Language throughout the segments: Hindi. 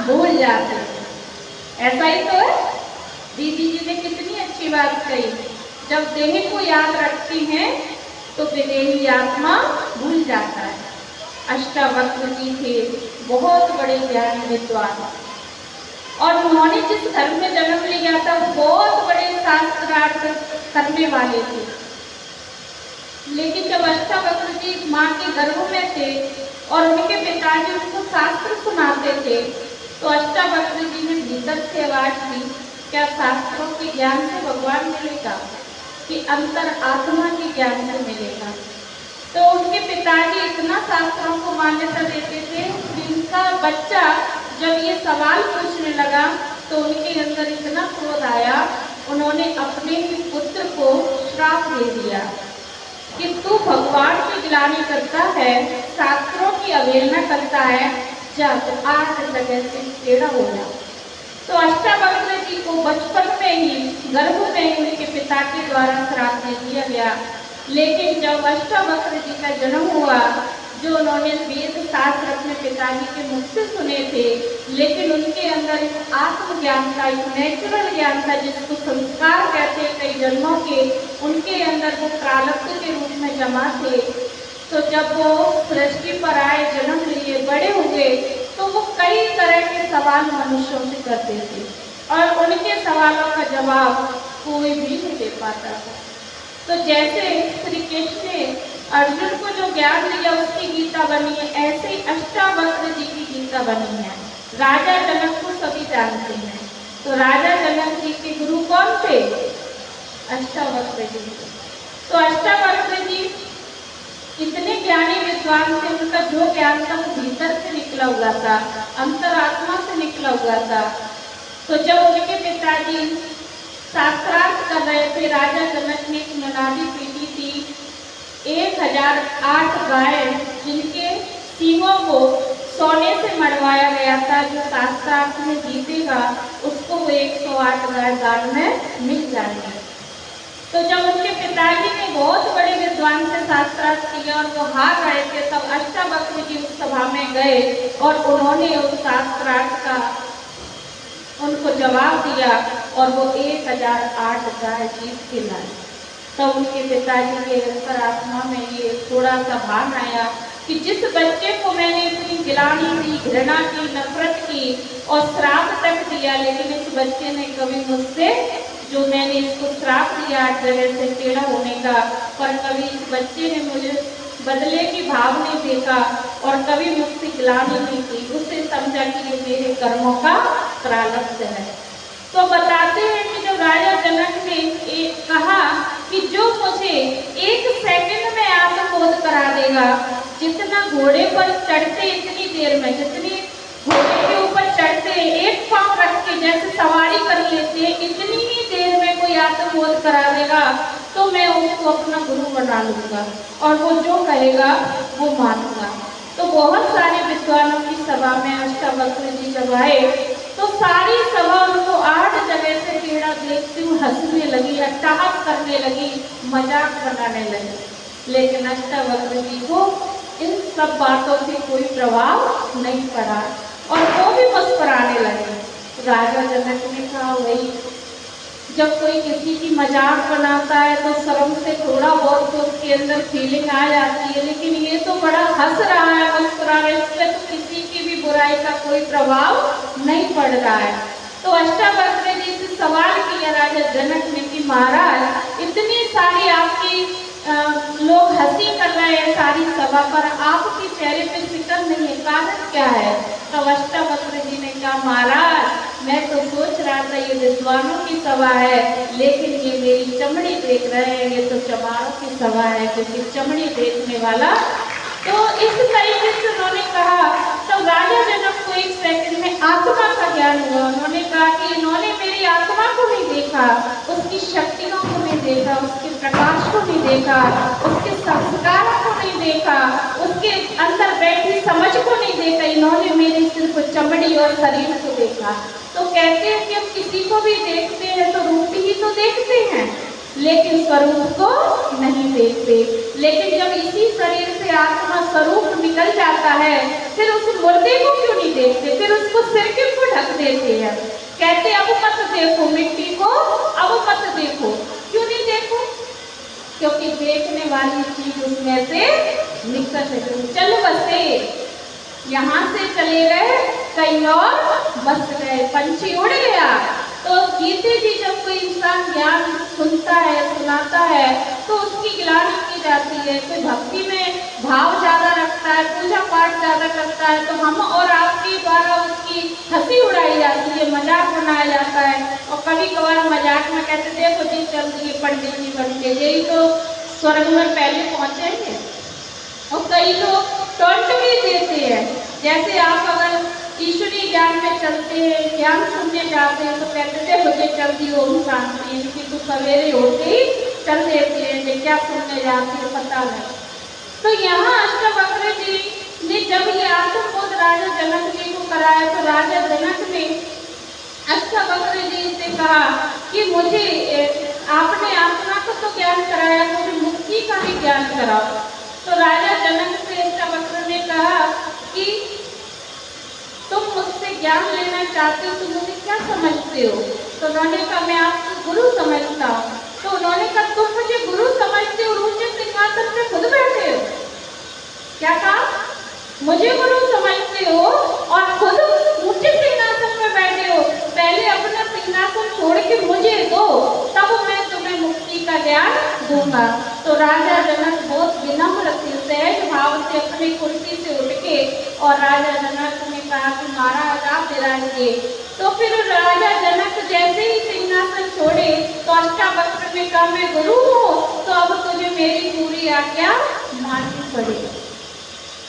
भूल जाते हैं। ऐसा ही तो है। दीदी जी ने कितनी अच्छी बात कही, जब देह को याद रखती हैं तो विदेही आत्मा भूल जाता है। अष्टावक्र जी थे बहुत बड़े ज्ञानी विद्वान, और उन्होंने जिस घर में जन्म लिया था वो बहुत बड़े शास्त्रार्थ करने वाले थे। लेकिन जब अष्टावक्र जी माँ के गर्भ में थे और उनके पिताजी उनको शास्त्र सुनाते थे, तो अष्टावक्र जी ने भीतर से आवाज दी, क्या शास्त्रों के ज्ञान से भगवान मिलेगा कि अंतर आत्मा के ज्ञान से मिलेगा? तो उनके पिताजी इतना शास्त्रों को मान्यता देते थे कि उनका बच्चा जब ये सवाल पूछने लगा तो उनके अंदर इतना क्रोध आया, उन्होंने अपने ही पुत्र को श्राप दे दिया कि तू भगवान की गिलानी करता है, शास्त्रों की अवहेलना करता है, जा तो 8 जगह से टेढ़ा हो जा। तो अष्टावक्र जी को बचपन में ही गर्भ में ही उनके पिता के द्वारा श्राप दे दिया गया। लेकिन जब अष्टावक्र जी का जन्म हुआ, जो उन्होंने वेद शास्त्र अपने पिताजी के मुख से सुने थे, लेकिन उनके अंदर एक आत्मज्ञान था, एक नेचुरल ज्ञान था जिसको संस्कार कहते हैं कई जन्मों के, उनके अंदर वो प्रारब्ध के रूप में जमा थे। तो जब वो सृष्टि पर आए, जन्म लिए, बड़े हुए, तो वो कई तरह के सवाल मनुष्यों से करते थे और उनके सवालों का जवाब कोई भी नहीं दे पाता था। तो जैसे श्री कृष्ण ने अर्जुन को जो ज्ञान दिया उसकी गीता बनी है, ऐसे ही अष्टावक्र जी की गीता बनी है। राजा जनक को सभी जानते हैं। तो राजा जनक जी के गुरु कौन थे? अष्टावक्र जी। तो अष्टावक्र जी इतने ज्ञानी विद्वान थे, उनका जो ज्ञान था वो भीतर से निकला हुआ था, अंतरात्मा से निकला हुआ था। तो जब उनके पिताजी शास्त्रार्थ कर रहे थे, राजा जनक ने एक ननादी पीटी थी, 1008 गाय जिनके सींगों को सोने से मढ़वाया गया था, जो शास्त्रार्थ में जीतेगा उसको वो 108 गाय दान में मिल जाएंगे। तो जब उनके पिताजी ने बहुत बड़े विद्वान से शास्त्रार्थ किया और वो हार रहे थे, तब अष्टावक्र जी उस सभा में गए और उन्होंने उस शास्त्रार्थ का उनको जवाब दिया और वो 1008 गाय जीत के लाए। तब उनके पिताजी के अंतरात्मा में ये थोड़ा सा भान आया कि जिस बच्चे को मैंने इतनी गिलानी दी, घृणा की, नफरत की और श्राप तक दिया, लेकिन इस बच्चे ने कभी मुझसे, जो मैंने इसको श्राप दिया 8 जगह से टेढ़ा होने का, पर कभी इस बच्चे ने मुझे बदले की भाव नहीं देखा और कभी मुझसे गिलानी नहीं की, उससे समझा कि ये मेरे कर्मों का प्रारब्ध है। तो बताते हैं कि जब राजा जनक ने कहा कि जो मुझे 1 सेकंड में आत्मबोध करा देगा, जितना घोड़े पर चढ़ते इतनी देर में, जितनी घोड़े के ऊपर चढ़ते एक पांव रख के जैसे सवारी कर लेते हैं, इतनी ही देर में कोई आत्मबोध करा देगा तो मैं उसको अपना गुरु बना लूंगा और वो जो कहेगा वो मानूंगा। तो बहुत सारे विद्वानों की सभा में अष्टावक्र जी जब आए तो सारी सभा उनको 8 जगह से टेढ़ा देखती हुई हंसने लगी, अट्टहास करने लगी, मजाक बनाने लगी। लेकिन अष्टावक्र जी को इन सब बातों से कोई प्रभाव नहीं पड़ा और वो भी मुस्कुराने लगे। राजा जनक ने कहा, वही जब कोई किसी की मजाक बनाता है तो शर्म से थोड़ा बहुत तो उसके अंदर फीलिंग आ जाती है, लेकिन ये तो बड़ा हंस रहा है, मुस्कुरा रहा है, इसमें तो किसी की भी बुराई का कोई प्रभाव नहीं पड़ रहा है। तो अष्टावक्र जी से सवाल किया राजा जनक ने कि महाराज, इतनी सारी आपकी लोग हंसी कर रहे हैं सारी सभा पर, आपके चेहरे पे फिक्र नहीं है, कारण क्या है? तो अष्टावक्र जी ने कहा, महाराज मैं तो सोच रहा था ये विद्वानों की सभा है, लेकिन ये मेरी चमड़ी देख रहे हैं, ये तो चमारों की सभा है, क्योंकि चमड़ी देखने वाला। तो इस तरीके से उन्होंने कहा। तो राजा जनक को 1 सेकंड में आत्मा का ज्ञान हुआ। उन्होंने कहा कि इन्होंने मेरी आत्मा को नहीं देखा, उसकी शक्तियों को नहीं देखा, उसके प्रकाश को नहीं देखा, उसके संस्कारों को नहीं देखा, उसके अंदर बैठी समझ को नहीं देखा, इन्होंने मेरी सिर्फ चमड़ी और शरीर को देखा। तो कहते हैं कि हम किसी को भी देखते हैं तो रूप ही तो देखते हैं, लेकिन स्वरूप को नहीं देखते। लेकिन जब इसी शरीर से आत्मा स्वरूप निकल जाता है, फिर उस मुर्दे को क्यों नहीं देखते, फिर उसको सिर क्यों देते हैं। कहते अब मत देखो मिट्टी को, अब मत देखो। क्यों नहीं देखो? क्योंकि देखने वाली चीज उसमें से निकल गई। चलो बसे, यहाँ से चले गए, कहीं और बस गए, पंछी उड़ गया। तो जीते जी जब कोई इंसान ज्ञान सुनता है, सुनाता है, तो उसकी गिलानी की जाती है। कोई भक्ति में भाव ज्यादा रखता है, पूजा पाठ ज्यादा करता है, तो हम और आपके द्वारा उसकी हंसी उड़ाई जाती है, मजाक बनाया जाता है। और कभी कभार मजाक में कहते देखो जी चल दिए पंडित जी बन के, यही तो स्वर्ग में पहले पहुंचेंगे। और कई लोग टोंट भी देते हैं, जैसे आप अगर ईश्वरीय ज्ञान में चलते हैं, ज्ञान सुनने जाते हैं, तो कहते थे मुझे चल दी ओम शांति, इनकी तो सवेरे होते ही चल देती है, क्या सुनने जाती है पता नहीं। तो यहाँ अष्टावक्र जी ने जब ये आत्मबोध राजा जनक जी को कराया, तो राजा जनक ने अष्टावक्र जी से कहा कि मुझे आपने आत्मा को तो ज्ञान कराया, मुझे मुक्ति का भी ज्ञान कराओ। तो राजा जनक से अष्टावक्र ने कहा कि तुम मुझसे ज्ञान लेना चाहते हो, तुम मुझे क्या समझते हो? तो उन्होंने कहा मैं आपको गुरु समझता हूँ। तो उन्होंने कहा तुम मुझे गुरु समझते हो, ऊंचे सिंहासन पे खुद बैठे हो। क्या कहा? मुझे गुरु समझते हो और खुद ऊंचे सिंहासन पे बैठे हो। पहले अपना सिंहासन छोड़ के मुझे दो, तब मैं तुम्हें मुक्ति का ज्ञान दूंगा। तो राजा जनक बहुत विनम्र थे, सहज भाव से अपनी कुर्सी से उठ के और राजा जनक ने कहा कि महाराज आप विराजिए। तो फिर राजा जनक जैसे ही सिंहासन छोड़े, तो अष्टावक्र ने कहा मैं गुरु हूँ, तो अब तुझे मेरी पूरी आज्ञा माननी पड़ेगी।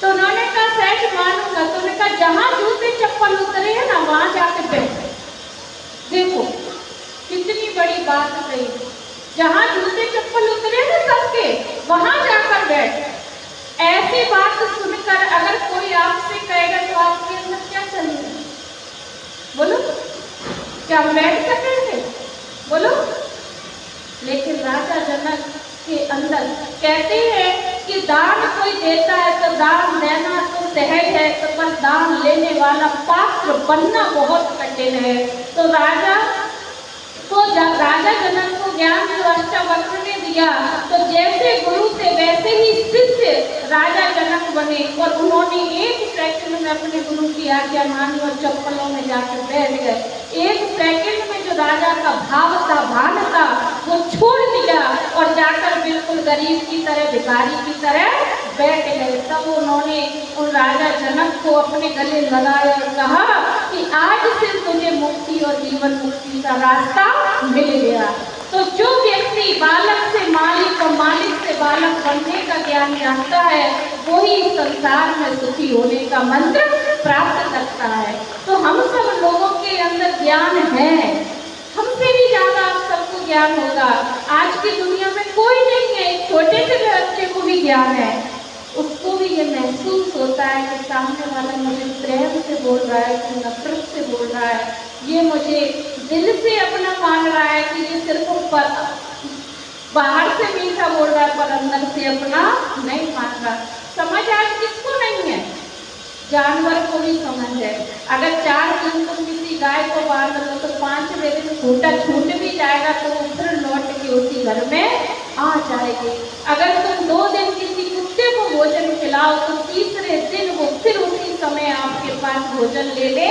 तो उन्होंने कहा सहज मानूंगा। तो उन्होंने कहा जहां जूते चप्पल उतरे हैं ना, वहां जाके बैठ। देखो कितनी बड़ी बात कही, जहां जूते चप्पल उतरे ना सबके, वहां जाकर बैठ। ऐसी बात सुनकर अगर कोई आपसे कहेगा तो आपके अंदर क्या चलेगा? बोलो, क्या बैठ सकेंगे? बोलो। लेकिन राजा जनक के अंदर कहते हैं कि दान कोई देता है तो दान देना तो सहज है, तो पर दान लेने वाला पात्र बनना बहुत कठिन है। तो राजा जनक को ज्ञान जो अष्टावक्र ने दिया, तो जैसे गुरु थे वैसे ही शिष्य राजा जनक बने, और उन्होंने एक सेकंड में अपने गुरु की आज्ञा मानी और चप्पलों में जाकर बैठ गए। एक सेकंड में जो राजा का भाव था, भान था, वो छोड़ दिया और जाकर बिल्कुल गरीब की तरह, भिखारी की तरह बैठ गए। तब उन्होंने उन राजा जनक को अपने गले लगाया और कहा कि आज से तुझे मुक्ति और जीवन मुक्ति का रास्ता मिल गया। तो जो व्यक्ति बालक से मालिक और मालिक से बालक बनने का ज्ञान जानता है, वही संसार में सुखी होने का मंत्र प्राप्त करता है। तो हम सब लोगों के अंदर ज्ञान है, हमसे भी ज्यादा आप सबको ज्ञान होगा। आज की दुनिया में कोई नहीं है, एक छोटे से बच्चे को भी ज्ञान है, उसको भी ये महसूस होता है कि सामने वाला मुझे प्रेम से बोल रहा है कि नफरत से बोल रहा है, ये मुझे दिल से अपना मान रहा है कि ये सिर्फ ऊपर बाहर से मीठा बोल रहा है पर अंदर से अपना नहीं मान रहा। समझ आज किसको नहीं है? जानवर को भी समझ है। अगर 4 दिन तुम किसी गाय को बांध लो तो 5वें दिन खूंटा छूट भी जाएगा तो वो फिर लौट के उसी घर में आ जाएगी। अगर तुम 2 दिन किसी कुत्ते को भोजन खिलाओ तो तीसरे दिन वो फिर उसी समय आपके पास भोजन लेने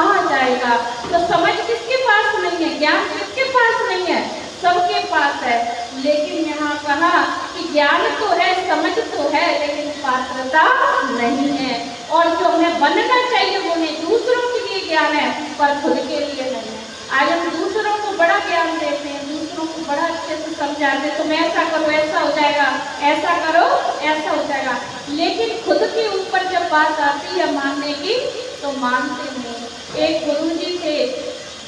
आ जाएगा। तो समझ किसके पास नहीं है? ज्ञान किसके पास नहीं है? सबके पास है। लेकिन यहाँ कहा कि ज्ञान तो है, समझ तो है, लेकिन पात्रता नहीं है। और जो हमें बनना चाहिए वो नहीं, दूसरों के लिए ज्ञान है पर खुद के लिए नहीं है। आज हम दूसरों को बड़ा ज्ञान देते हैं, दूसरों को बड़ा अच्छे से समझाते हैं, तुम ऐसा करो ऐसा हो जाएगा, ऐसा करो ऐसा हो जाएगा, लेकिन खुद के ऊपर जब बात आती है मानने की तो मानते नहीं। एक गुरुजी थे,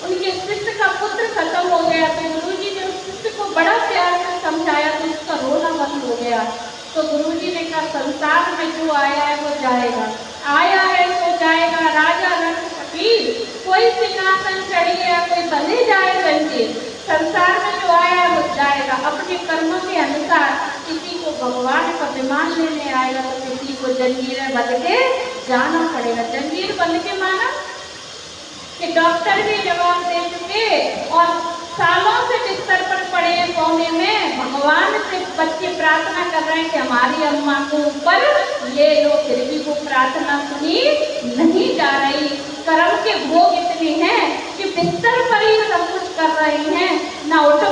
उनके शिष्य का पुत्र खत्म हो गया, तो गुरुजी ने उस शिष्य को बड़ा प्यार से समझाया तो उसका रोना बंद हो गया। तो गुरुजी ने कहा संसार में जो आया है वो जाएगा, आया है तो जाएगा। राजा रण फकीर, कोई सिंहासन चढ़ गया, कोई बने जाए जंजीर, संसार में जो आया है वो जाएगा। अपने कर्मों के अनुसार किसी को भगवान का विमान लेने आएगा तो किसी को जंजीरें बंध के जाना पड़ेगा। जंजीर बंध के माना कि डॉक्टर भी जवाब दे चुके और सालों से बिस्तर पर पड़े हैं कोने में, भगवान से बच्चे प्रार्थना कर रहे हैं कि हमारी अम्मा को ऊपर ले लो, फिर भी वो प्रार्थना सुनी नहीं जा रही। कर्म के भोग इतने हैं कि बिस्तर पर ही सब कुछ कर रहे हैं, ना उठ